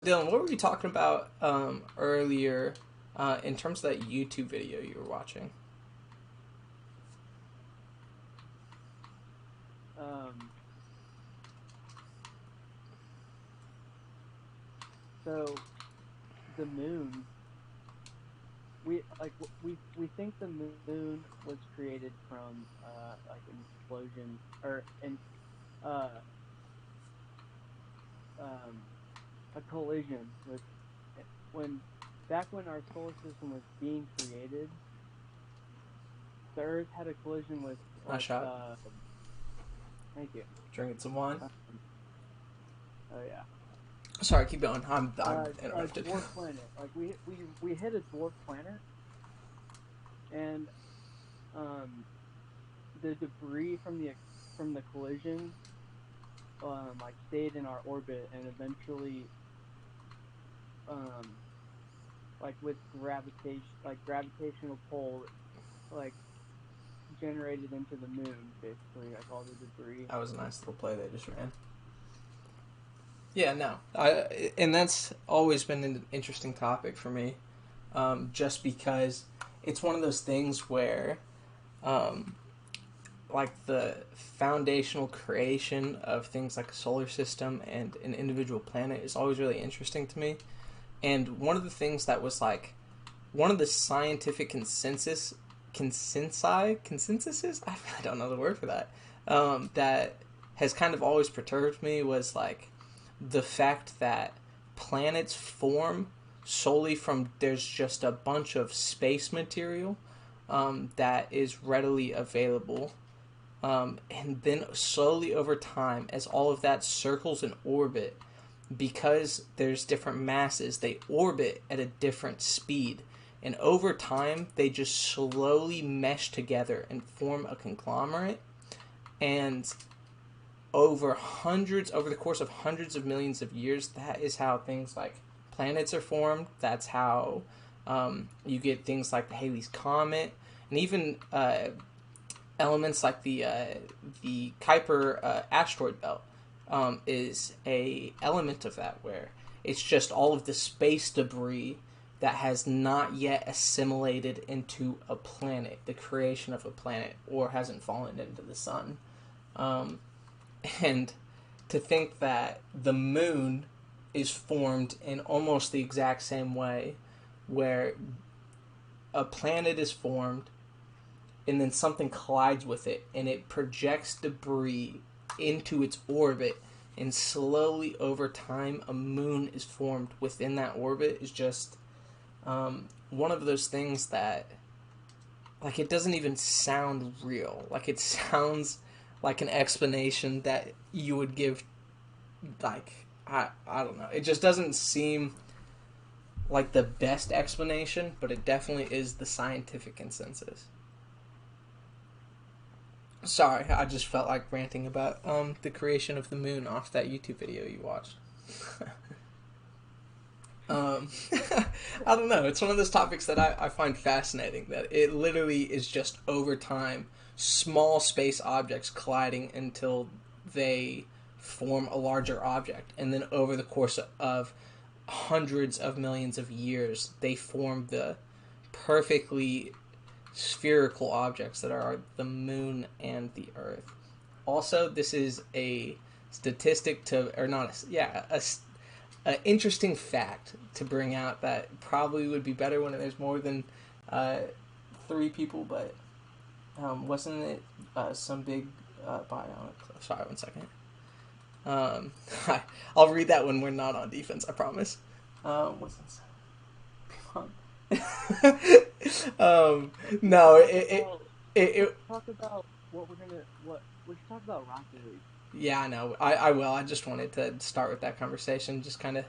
Dylan, what were you talking about earlier in terms of that YouTube video you were watching? Um, so the moon, we think the moon was created from like an explosion or an uh um a collision with when back when our solar system was being created, the Earth had a collision with Nice like shot. thank you. Drinking some wine. Um, oh yeah. Sorry, keep going. I'm A interrupted. dwarf planet. Like we hit a dwarf planet, and um, the debris from the collision like stayed in our orbit, and eventually um, like with gravitational pull, like generated into the moon, basically, like all the debris. That was a nice little play they just ran. Yeah, no, and that's always been an interesting topic for me, just because it's one of those things where, um, like the foundational creation of things like a solar system and an individual planet is always really interesting to me. And one of the things that was like one of the scientific consensuses I don't know the word for that, that has kind of always perturbed me was like the fact that planets form solely from there's just a bunch of space material that is readily available, and then slowly over time as all of that circles in orbit, because there's different masses, they orbit at a different speed, and over time they just slowly mesh together and form a conglomerate. And over the course of hundreds of millions of years, that is how things like planets are formed. That's how you get things like the Halley's Comet, and even elements like the Kuiper asteroid belt is a element of that, where it's just all of the space debris that has not yet assimilated into a planet, the creation of a planet, or hasn't fallen into the sun. Um, and to think that the moon is formed in almost the exact same way, where a planet is formed and then something collides with it and it projects debris into its orbit, and slowly over time a moon is formed within that orbit, is just one of those things that, like, it doesn't even sound real. Like, it sounds like an explanation that you would give, like, I don't know. It just doesn't seem like the best explanation, but it definitely is the scientific consensus. Sorry, I just felt like ranting about the creation of the moon off that YouTube video you watched. um, I don't know. It's one of those topics that I find fascinating. That it literally is just over time, small space objects colliding until they form a larger object, and then over the course of hundreds of millions of years, they form the perfectly spherical objects that are the moon and the earth. Also, this is a statistic to, or not, a interesting fact to bring out that probably would be better when there's more than three people, but wasn't it some big bionic? Sorry, one second. I'll read that when we're not on defense, I promise. What's this? No, Talk about what we should talk about Rocket League. yeah, I know. I will. I just wanted to start with that conversation. Just kind of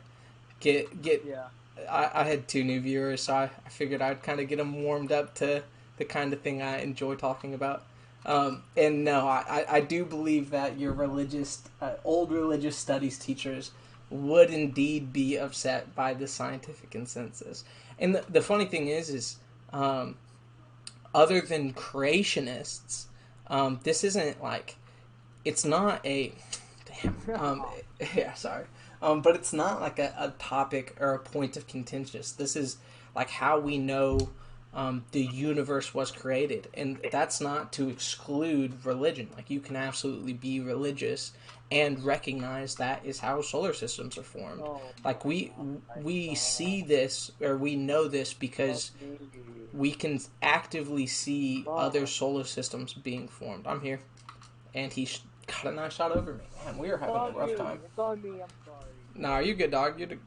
get. Yeah. I had two new viewers, so I figured I'd kind of get them warmed up to the kind of thing I enjoy talking about. And no, I do believe that your old religious studies teachers would indeed be upset by the scientific consensus. And the funny thing is other than creationists, this isn't like, it's not a, damn, yeah, sorry. But it's not like a topic or a point of contention. This is like how we know the universe was created, and that's not to exclude religion. Like you can absolutely be religious and recognize that is how solar systems are formed. Oh Like my we see god. this or we know this Fuck because me. we can actively see other Fuck. solar systems being formed. I'm here, and he got a nice shot over me. Man, we are having a rough time. It's on me. I'm sorry. Nah, you're good, dog. You're good.